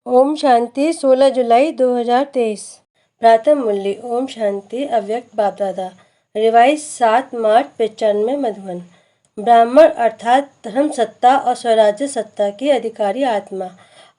ओम शांति 16 जुलाई 2023। प्रातः मूल्य ओम शांति अव्यक्त बाप दादा रिवाइज 7 मार्च 95 मधुबन। ब्राह्मण अर्थात धर्म सत्ता और स्वराज्य सत्ता की अधिकारी आत्मा।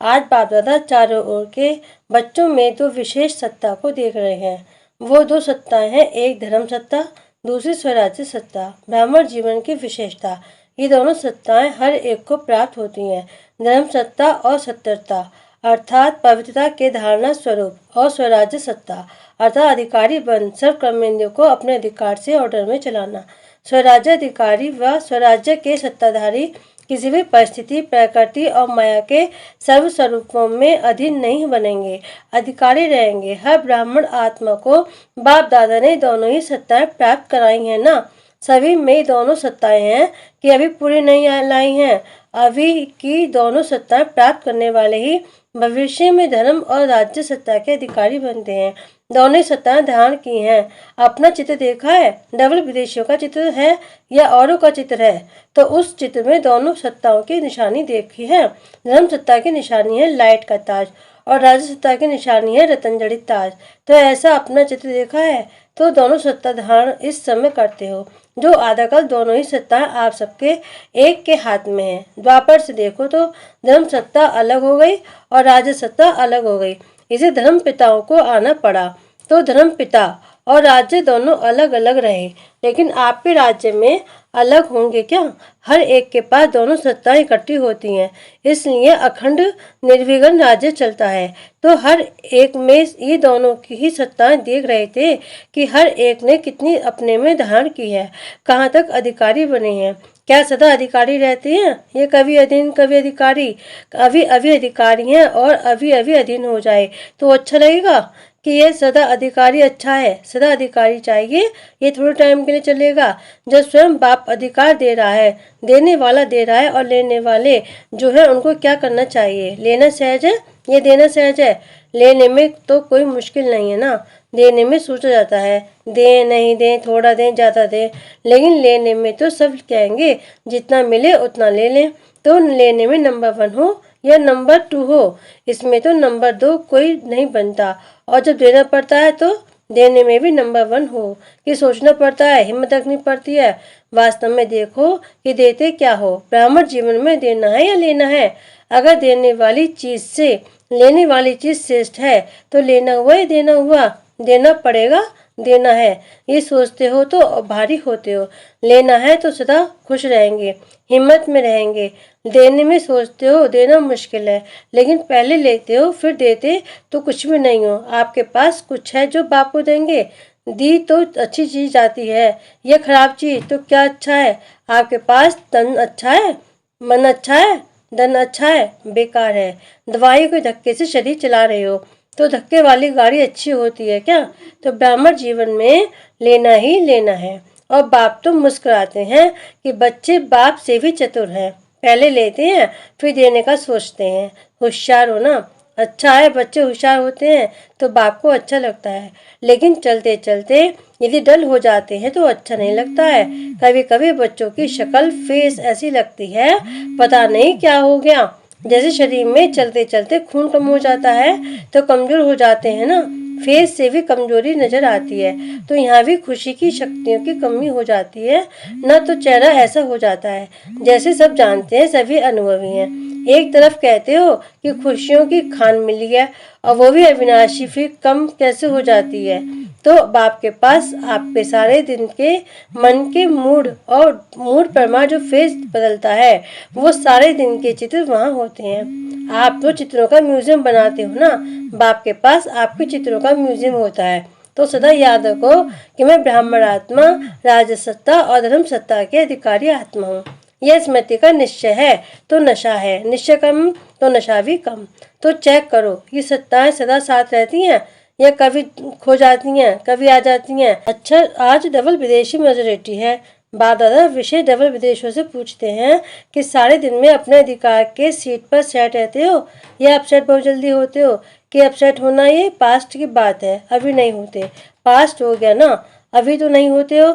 आज बाप दादा चारों ओर के बच्चों में दो विशेष सत्ता को देख रहे हैं। वो दो सत्ताएं हैं, एक धर्म सत्ता, दूसरी स्वराज्य सत्ता। ब्राह्मण जीवन की विशेषता, ये दोनों सत्ताएं हर एक को प्राप्त होती हैं। धर्म सत्ता और सत्यता अर्थात पवित्रता के धारणा स्वरूप, और स्वराज्य सत्ता अर्थात अधिकारी बन सर्व कर्मेंद्रियों को अपने अधिकार से ऑर्डर में चलाना। स्वराज्य अधिकारी व स्वराज्य के सत्ताधारी किसी भी परिस्थिति, प्रकृति और माया के सर्व स्वरूपों में अधीन नहीं बनेंगे, अधिकारी रहेंगे। हर ब्राह्मण आत्मा को बाप दादा ने दोनों ही सत्ताएं प्राप्त कराई हैं ना। सभी में दोनों सत्ताएं हैं कि अभी पूरी नहीं लाई हैं। अभी की दोनों सत्ताएं प्राप्त करने वाले ही भविष्य में धर्म और राज्य सत्ता के अधिकारी बनते हैं। दोनों सत्ताएं धारण की हैं। अपना चित्र देखा है? डबल विदेशियों का चित्र है या औरों का चित्र है? तो उस चित्र में दोनों सत्ताओं की निशानी देखी है। धर्म सत्ता की निशानी है लाइट का ताज और राज्य सत्ता की निशानी है रतन जड़ित ताज। तो ऐसा अपना चित्र देखा है? तो दोनों सत्ता धारण इस समय करते हो। जो आधाकाल दोनों ही सत्ताएं आप सबके एक के हाथ में है। द्वापर से देखो तो धर्म सत्ता अलग हो गई और राज्य सत्ता अलग हो गई। इसे धर्म पिताओं को आना पड़ा। तो धर्म पिता और राज्य दोनों अलग अलग रहे, लेकिन आपके राज्य में अलग होंगे क्या? हर एक के पास दोनों सत्ताएं इकट्ठी होती हैं, इसलिए अखंड निर्विघ्न राज्य चलता है। तो हर एक में ये दोनों की ही सत्ताएं देख रहे थे कि हर एक ने कितनी अपने में धारण की है, कहाँ तक अधिकारी बने हैं। क्या सदा अधिकारी रहते हैं? ये कभी अधीन कभी अधिकारी, अभी अभी अधिकारी हैं और अभी अभी अधीन हो जाए तो अच्छा लगेगा कि ये सदा अधिकारी अच्छा है? सदा अधिकारी चाहिए, ये थोड़े टाइम के लिए चलेगा। जब स्वयं बाप अधिकार दे रहा है, देने वाला दे रहा है, और लेने वाले जो है उनको क्या करना चाहिए? लेना सहज है, ये देना सहज है। लेने में तो कोई मुश्किल नहीं है ना। देने में सोचा जाता है दें नहीं दें, थोड़ा दें ज़्यादा दें, लेकिन लेने में तो सब कहेंगे जितना मिले उतना ले लें। तो लेने में नंबर 1 हो या नंबर 2 हो, इसमें तो नंबर 2 कोई नहीं बनता। और जब देना पड़ता है तो देने में भी नंबर 1 हो कि सोचना पड़ता है, हिम्मत रखनी पड़ती है। वास्तव में देखो कि देते क्या हो। ब्राह्मण जीवन में देना है या लेना है? अगर देने वाली चीज से लेने वाली चीज श्रेष्ठ है तो लेना हुआ या देना हुआ? देना पड़ेगा, देना है। ये सोचते हो तो भारी होते हो। लेना है तो सदा खुश रहेंगे, हिम्मत में रहेंगे। देने में सोचते हो देना मुश्किल है, लेकिन पहले लेते हो फिर देते तो कुछ भी नहीं हो। आपके पास कुछ है जो बाप को देंगे। दी तो अच्छी चीज आती है या खराब चीज, तो क्या अच्छा है? आपके पास तन अच्छा है, मन अच्छा है, धन अच्छा है, बेकार है। दवाई के धक्के से शरीर चला रहे हो तो धक्के वाली गाड़ी अच्छी होती है क्या? तो ब्राह्मण जीवन में लेना ही लेना है। और बाप तो मुस्कुराते हैं कि बच्चे बाप से भी चतुर हैं। पहले लेते हैं फिर देने का सोचते हैं। होशियार हो ना। अच्छा है, बच्चे होशियार होते हैं तो बाप को अच्छा लगता है, लेकिन चलते चलते यदि डल हो जाते हैं तो अच्छा नहीं लगता है। कभी कभी बच्चों की शक्ल फेस ऐसी लगती है पता नहीं क्या हो गया। जैसे शरीर में चलते चलते खून कम हो जाता है तो कमजोर हो जाते हैं ना, फेस से भी कमजोरी नजर आती है। तो यहाँ भी खुशी की शक्तियों की कमी हो जाती है ना, तो चेहरा ऐसा हो जाता है। जैसे सब जानते हैं, सभी अनुभवी हैं। एक तरफ कहते हो कि खुशियों की खान मिली है और वो भी अविनाशी, फिर कम कैसे हो जाती है? तो बाप के पास आपके सारे दिन के मन के मूड और मूड पर जो फेस बदलता है वो सारे दिन के चित्र वहाँ होते हैं। आप तो चित्रों का म्यूजियम बनाते हो ना, बाप के पास आपके चित्रों का म्यूजियम होता है। तो सदा याद रखो कि मैं ब्राह्मण आत्मा, राजस सत्ता और धर्म सत्ता के अधिकारी आत्मा हूँ। यह स्मृति का निश्चय है तो नशा है, निश्चय कम तो नशा भी कम। तो चेक करो ये सत्ताएं सदा साथ रहती हैं या कभी खो जाती हैं, कभी आ जाती हैं। अच्छा, आज डबल विदेशी मेजोरिटी है। बाप दादा विषय डबल विदेशों से पूछते हैं कि सारे दिन में अपने अधिकार के सीट पर सेट रहते हो या अपसेट बहुत जल्दी होते हो? कि अपसेट होना ये पास्ट की बात है, अभी नहीं होते। पास्ट हो गया ना, अभी तो नहीं होते हो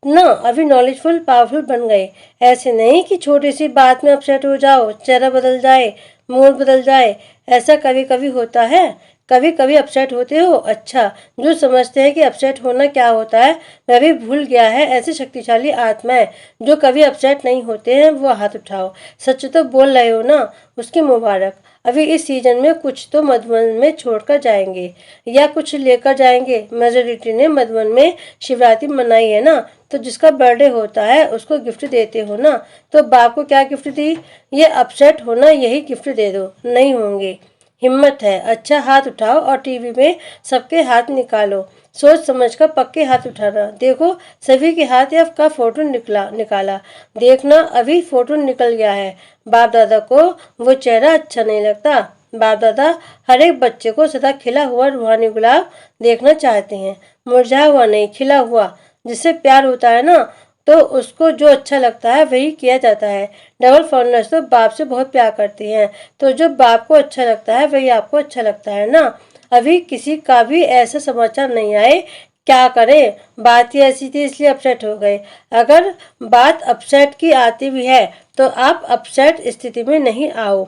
ना, अभी नॉलेजफुल पावरफुल बन गए। ऐसे नहीं कि छोटी सी बात में अपसेट हो जाओ, चेहरा बदल जाए, मूड बदल जाए, ऐसा कभी कभी होता है? कभी कभी अपसेट होते हो? अच्छा, जो समझते हैं कि अपसेट होना क्या होता है वह भी भूल गया है। ऐसे शक्तिशाली आत्माएं जो कभी अपसेट नहीं होते हैं वो हाथ उठाओ। सच तो बोल रहे हो ना? उसकी मुबारक। अभी इस सीजन में कुछ तो मधुबन में छोड़कर जाएंगे या कुछ लेकर जाएंगे। मेजोरिटी ने मधुबन में शिवरात्रि मनाई है ना, तो जिसका बर्थडे होता है उसको गिफ्ट देते हो ना, तो बाप को क्या गिफ्ट दी? ये अपसेट होना यही गिफ्ट दे दो। नहीं होंगे, हिम्मत है? अच्छा, हाथ उठाओ और टीवी में सबके हाथ निकालो। सोच समझकर पक्के हाथ उठाना। देखो, सभी के हाथ या का फोटो निकाला। देखना, अभी फोटो निकल गया है। बाप दादा को वो चेहरा अच्छा नहीं लगता। बाप दादा हर एक बच्चे को सदा खिला हुआ रूहानी गुलाब देखना चाहते हैं, मुरझाया हुआ नहीं, खिला हुआ। जिससे प्यार होता है ना, तो उसको जो अच्छा लगता है वही किया जाता है। डबल फाउंडर्स तो बाप से बहुत प्यार करती हैं, तो जो बाप को अच्छा लगता है वही आपको अच्छा लगता है ना। अभी किसी का भी ऐसा समाचार नहीं आए, क्या करें? बात ही ऐसी थी इसलिए अपसेट हो गए। अगर बात अपसेट की आती भी है तो आप अपसेट स्थिति में नहीं आओ।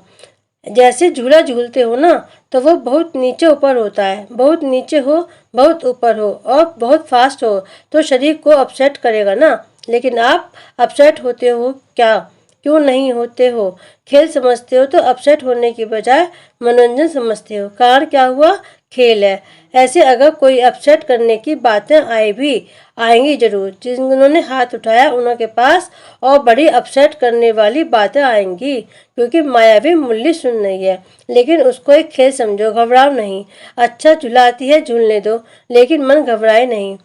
जैसे झूला झूलते हो ना, तो वो बहुत नीचे ऊपर होता है। बहुत नीचे हो, बहुत ऊपर हो और बहुत फास्ट हो तो शरीर को अपसेट करेगा ना। लेकिन आप अपसेट होते हो क्या? क्यों नहीं होते हो? खेल समझते हो तो अपसेट होने की बजाय मनोरंजन समझते हो। कारण क्या हुआ? खेल है। ऐसे अगर कोई अपसेट करने की बातें आए भी, आएंगी जरूर। जिन्होंने हाथ उठाया उनके पास और बड़ी अपसेट करने वाली बातें आएंगी, क्योंकि मायावी मुरली सुन रही है। लेकिन उसको एक खेल समझो, घबराओ नहीं। अच्छा, झुलाती है झूलने दो, लेकिन मन घबराए नहीं।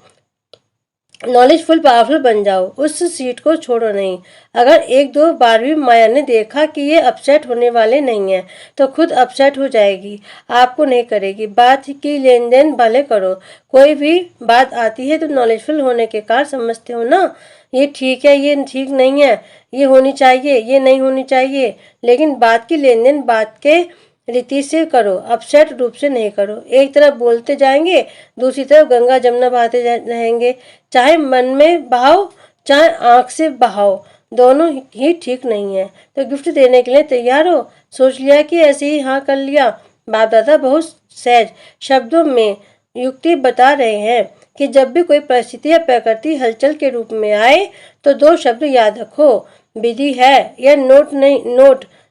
नॉलेजफुल पावरफुल बन जाओ, उस सीट को छोड़ो नहीं। अगर एक दो बार भी माया ने देखा कि ये अपसेट होने वाले नहीं हैं, तो खुद अपसेट हो जाएगी, आपको नहीं करेगी। बात की लेन देन भले करो। कोई भी बात आती है तो नॉलेजफुल होने के कारण समझते हो ना, ये ठीक है, ये ठीक नहीं है, ये होनी चाहिए, ये नहीं होनी चाहिए। लेकिन बात की लेन देन बात के रीति से करो, अपसेट रूप से नहीं करो। एक तरफ बोलते जाएंगे, दूसरी तरफ गंगा जमुना बहाते रहेंगे। चाहे मन में बहाओ, चाहे आंख से बहाओ, दोनों ही ठीक नहीं है। तो गिफ्ट देने के लिए तैयार हो? सोच लिया कि ऐसे ही हाँ कर लिया? बाप दादा बहुत सहज शब्दों में युक्ति बता रहे हैं कि जब भी कोई परिस्थिति या प्रकृति हलचल के रूप में आए तो दो शब्द याद रखो। विधि है या नोट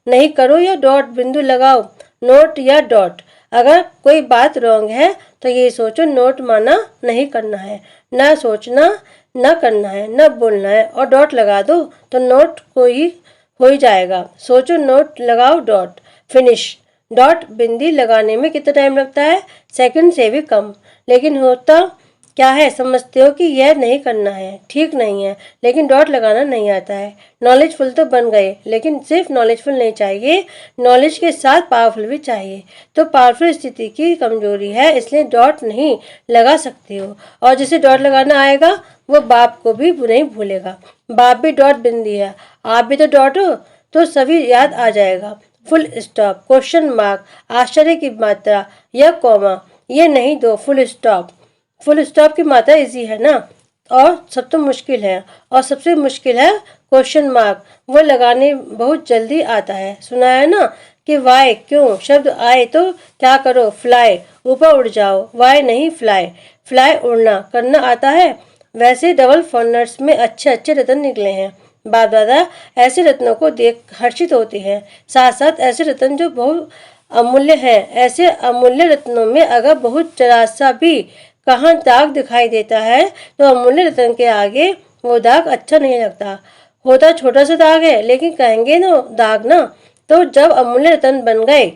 नहीं करो या डॉट बिंदु लगाओ। नोट या डॉट। अगर कोई बात रॉन्ग है तो ये सोचो नोट माना नहीं करना है, ना सोचना, न करना है, न बोलना है, और डॉट लगा दो तो नोट को ही हो ही जाएगा। सोचो नोट लगाओ, डॉट, फिनिश। डॉट बिंदी लगाने में कितना टाइम लगता है? सेकंड से भी कम। लेकिन होता क्या है, समझते हो कि यह नहीं करना है, ठीक नहीं है, लेकिन डॉट लगाना नहीं आता है। नॉलेजफुल तो बन गए, लेकिन सिर्फ नॉलेजफुल नहीं चाहिए, नॉलेज के साथ पावरफुल भी चाहिए। तो पावरफुल स्थिति की कमजोरी है, इसलिए डॉट नहीं लगा सकते हो। और जिसे डॉट लगाना आएगा वो बाप को भी नहीं भूलेगा। बाप भी डॉट बिंदी है, आप भी तो डॉट हो, तो सभी याद आ जाएगा। फुल स्टॉप, क्वेश्चन मार्क, आश्चर्य की मात्रा या कॉमा, ये नहीं दो। फुल स्टॉप, फुल स्टॉप की मात्रा इजी है ना, और सब तो मुश्किल है, और सबसे मुश्किल है क्वेश्चन मार्क। वो लगाने बहुत जल्दी आता है। सुना है ना कि वाई, क्यों शब्द आए तो क्या करो? फ्लाई, ऊपर उड़ जाओ। वाई नहीं, फ्लाई। फ्लाई उड़ना करना आता है। वैसे डबल फॉन्नर्स में अच्छे अच्छे रत्न निकले हैं। बाप दादा ऐसे रत्नों को देख हर्षित होते हैं, साथ साथ ऐसे रत्न जो बहुत अमूल्य हैं। ऐसे अमूल्य रत्नों में अगर बहुत जरा सा भी कहाँ दाग दिखाई देता है तो अमूल्य रत्न के आगे वो दाग अच्छा नहीं लगता। होता छोटा सा दाग है, लेकिन कहेंगे ना दाग ना, तो जब अमूल्य रत्न बन गए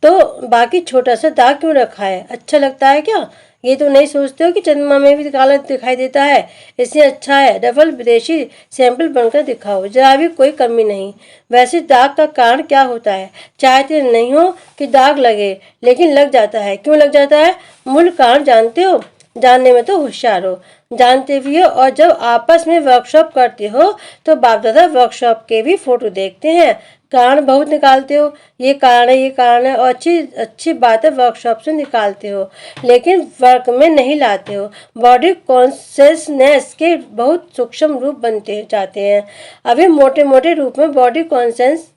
तो बाकी छोटा सा दाग क्यों रखा है? अच्छा लगता है क्या? ये तो नहीं सोचते हो कि चंद्रमा में भी काला दिखाई देता है, इससे अच्छा है डबल विदेशी सैंपल बनकर दिखाओ, जरा भी कोई कमी नहीं। वैसे दाग का कारण क्या होता है? चाहते नहीं हो कि दाग लगे, लेकिन लग जाता है। क्यों लग जाता है? मूल कारण जानते हो? जानने में तो होशियार हो, जानते भी हो। और जब आपस में वर्कशॉप करते हो तो बाप दादा वर्कशॉप के भी फोटो देखते हैं, कारण बहुत निकालते हो, ये कारण है, ये कारण है, और अच्छी अच्छी बातें वर्कशॉप से निकालते हो, लेकिन वर्क में नहीं लाते हो। बॉडी कॉन्शियसनेस के बहुत सूक्ष्म रूप बनते जाते हैं। अभी मोटे मोटे रूप में बॉडी कॉन्शियस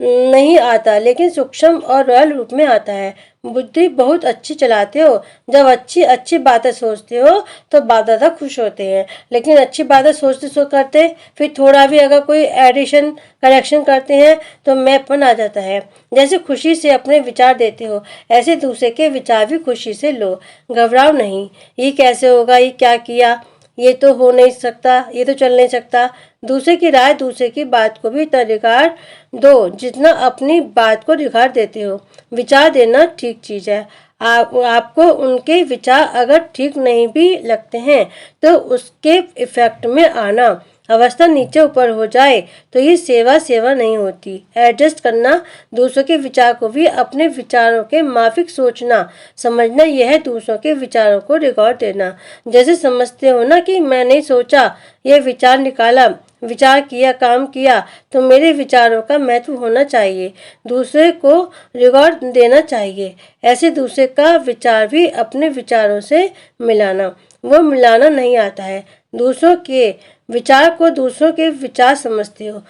नहीं आता, लेकिन सूक्ष्म और रॉयल रूप में आता है। बुद्धि बहुत अच्छी चलाते हो, जब अच्छी अच्छी बातें सोचते हो तो बाप दादा खुश होते हैं। लेकिन अच्छी बातें सोचते करते फिर थोड़ा भी अगर कोई एडिशन करेक्शन करते हैं तो मैंपन आ जाता है। जैसे खुशी से अपने विचार देते हो, ऐसे दूसरे के विचार भी खुशी से लो। घबराओ नहीं, ये कैसे होगा, ये क्या किया, ये तो हो नहीं सकता, ये तो चल नहीं सकता। दूसरे की राय, दूसरे की बात को भी अधिकार दो जितना अपनी बात को अधिकार देते हो। विचार देना ठीक चीज है। आपको उनके विचार अगर ठीक नहीं भी लगते हैं तो उसके इफेक्ट में आना, अवस्था नीचे ऊपर हो जाए तो ये सेवा नहीं होती। एडजस्ट करना, दूसरों के विचार को भी अपने विचारों के माफिक सोचना समझना, यह है दूसरों के विचारों को रिकॉर्ड देना। जैसे समझते हो ना कि मैंने सोचा, ये विचार निकाला, विचार किया, काम किया, तो मेरे विचारों का महत्व होना चाहिए, दूसरे को रिकॉर्ड देना चाहिए। ऐसे दूसरे का विचार भी अपने विचारों से मिलाना, वो मिलाना नहीं आता है। दूसरों के विचार को दूसरों के विचार समझते हो,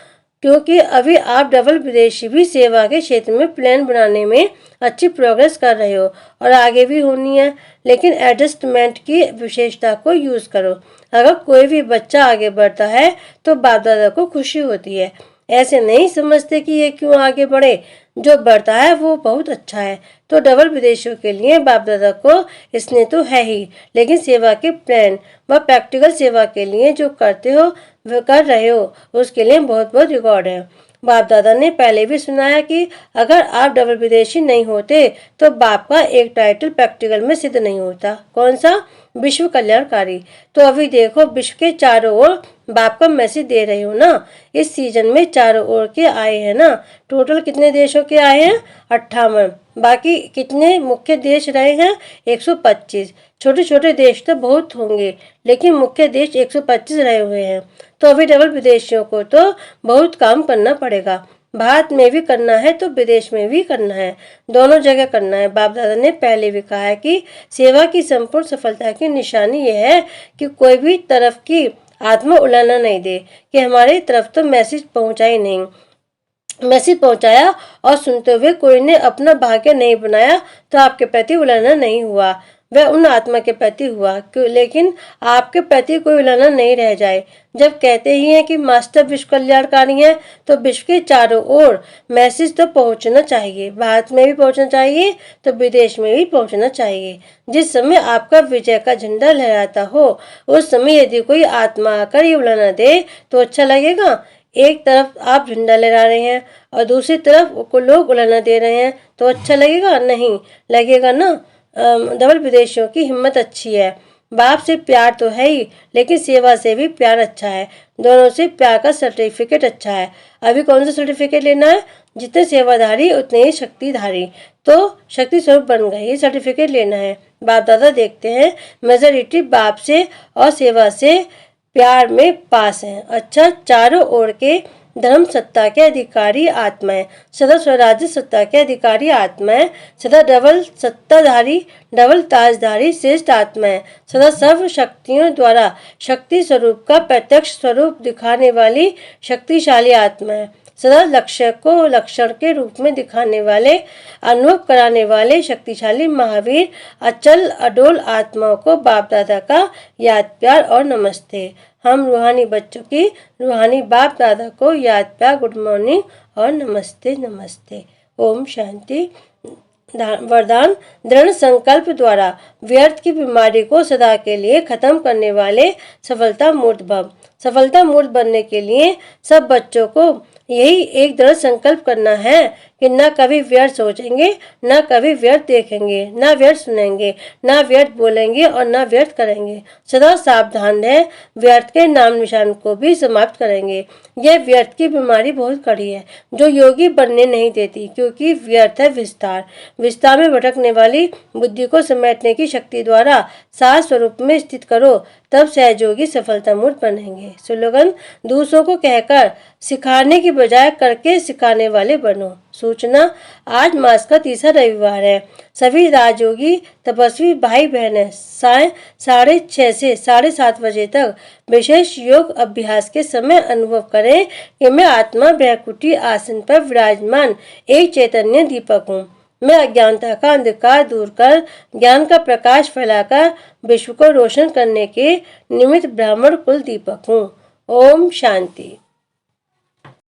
क्योंकि अभी आप डबल विदेशी भी सेवा के क्षेत्र में प्लान बनाने में अच्छी प्रोग्रेस कर रहे हो और आगे भी होनी है। लेकिन एडजस्टमेंट की विशेषता को यूज करो। अगर कोई भी बच्चा आगे बढ़ता है तो बाप दादा को खुशी होती है। ऐसे नहीं समझते कि ये क्यों आगे बढ़े, जो बढ़ता है वो बहुत अच्छा है। तो डबल विदेशियों के लिए बाप दादा को स्नेह तो है ही, लेकिन सेवा के प्लान व प्रैक्टिकल सेवा के लिए जो करते हो, वो कर रहे हो, उसके लिए बहुत बहुत रिकॉर्ड है। बाप दादा ने पहले भी सुनाया कि अगर आप डबल विदेशी नहीं होते तो बाप का एक टाइटल प्रैक्टिकल में सिद्ध नहीं होता। कौन सा? विश्व कल्याणकारी। तो अभी देखो, विश्व के चारों ओर बाप का मैसेज दे रहे हो ना। इस सीजन में चारों ओर के आए हैं ना। टोटल कितने देशों के आए हैं? 58। बाकी कितने मुख्य देश रहे हैं? 125। छोटे छोटे देश तो बहुत होंगे, लेकिन मुख्य देश 125 रहे हुए हैं। तो अभी डबल विदेशियों को तो बहुत काम करना पड़ेगा। भारत में भी करना है तो विदेश में भी करना है, दोनों जगह करना है। बाप दादा ने पहले भी कहा है कि सेवा की संपूर्ण सफलता की निशानी यह है कि कोई भी तरफ की आत्मा उलाना नहीं दे कि हमारी तरफ तो मैसेज पहुंचा ही नहीं। मैसेज पहुंचाया और सुनते हुए कोई ने अपना भाग्य नहीं बनाया तो आपके प्रति उलाना नहीं हुआ, वह उन आत्मा के प्रति हुआ। लेकिन आपके प्रति कोई उलाना नहीं रह जाए। जब कहते ही हैं कि मास्टर विश्व कल्याणकारी है, तो विश्व के चारों ओर मैसेज तो पहुंचना चाहिए। भारत में भी पहुंचना चाहिए तो विदेश में भी पहुंचना चाहिए। जिस समय आपका विजय का झंडा लहराता हो, उस समय यदि कोई आत्मा आकर ये उलाना दे तो अच्छा लगेगा। एक तरफ आप झंडा लहरा रहे हैं और दूसरी तरफ को लोग उलाना दे रहे हैं, तो अच्छा लगेगा? नहीं लगेगा ना। डबल विदेशियों की हिम्मत अच्छी है। बाप से प्यार तो है ही, लेकिन सेवा से भी प्यार अच्छा है। दोनों से प्यार का सर्टिफिकेट अच्छा है। अभी कौन सा सर्टिफिकेट लेना है? जितने सेवाधारी उतने ही शक्तिधारी, तो शक्ति स्वरूप बन गए, ये सर्टिफिकेट लेना है। बाप दादा देखते हैं मेजोरिटी बाप से और सेवा से प्यार में पास है। अच्छा, चारों ओर के धर्म सत्ता के अधिकारी आत्माएं, सदा स्वराज्य सत्ता के अधिकारी आत्माएं, सदा डबल सत्ताधारी, डबल ताजधारी श्रेष्ठ आत्माएं, सदा सर्व शक्तियों द्वारा शक्ति स्वरूप का प्रत्यक्ष स्वरूप दिखाने वाली शक्तिशाली आत्माएं, सदा लक्ष्य को लक्षण के रूप में दिखाने वाले, अनुभव कराने वाले शक्तिशाली महावीर, अचल अडोल आत्माओं को बाप दादा का याद प्यार और नमस्ते। हम रूहानी बच्चों की रूहानी बाप दादा को याद प्यार, गुड मॉर्निंग और नमस्ते नमस्ते। ओम शांति। वरदान, दृढ़ संकल्प द्वारा व्यर्थ की बीमारी को सदा के लिए खत्म करने वाले सफलता मूर्त भव। सफलता मूर्त बनने के लिए सब बच्चों को यही एक दृढ़ संकल्प करना है कि न कभी व्यर्थ सोचेंगे, न कभी व्यर्थ देखेंगे, न व्यर्थ सुनेंगे, न व्यर्थ बोलेंगे और न व्यर्थ करेंगे। सदा सावधान है, व्यर्थ के नाम निशान को भी समाप्त करेंगे। यह व्यर्थ की बीमारी बहुत कड़ी है जो योगी बनने नहीं देती, क्योंकि व्यर्थ है विस्तार। विस्तार में भटकने वाली बुद्धि को समेटने की शक्ति द्वारा सार स्वरूप में स्थित करो, तब सहयोगी सफलता मूर्त बनेंगे। स्लोगन, दूसरों को कहकर सिखाने की बजाय करके सिखाने वाले बनो। सूचना, आज मास का तीसरा रविवार है। सभी राजयोगी तपस्वी भाई बहनें साय 6:30 से 7:30 बजे तक विशेष योग अभ्यास के समय अनुभव करें कि मैं आत्मा ब्रह्मकुटी आसन पर विराजमान एक चैतन्य दीपक हूँ। मैं अज्ञानता का अंधकार दूर कर ज्ञान का प्रकाश फैलाकर विश्व को रोशन करने के निमित्त ब्राह्मण कुल दीपक हूँ। ओम शांति।